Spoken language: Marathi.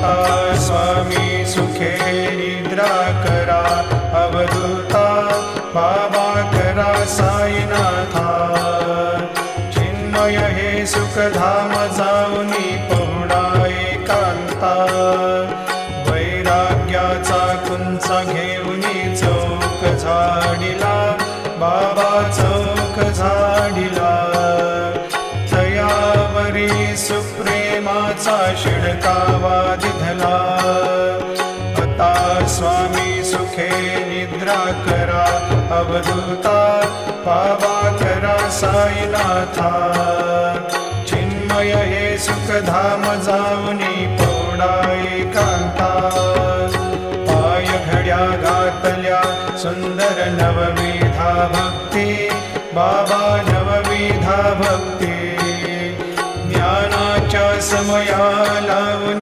आता स्वामी सुखे निद्रा करा अवधूता बाबा करा साईनाथा चिन्मय हे सुखधाम जाऊनी पहुडा एकांता वैराग्याचा कुंचा घेऊनी चौक झाडिला बाबा चौक झाडिला तयावरी सुप्रेमाचा शिडकावा दिधला आता स्वामी सुखे निद्रा करा अवधूता बाबा करा साईनाथा चिन्मय हे सुखधाम जाऊनी पौडा एकांता पाय घड्या घातल्या सुंदर नवविधा भक्ती बाबा नवविधा भक्ती ज्ञानाच्या समया लावून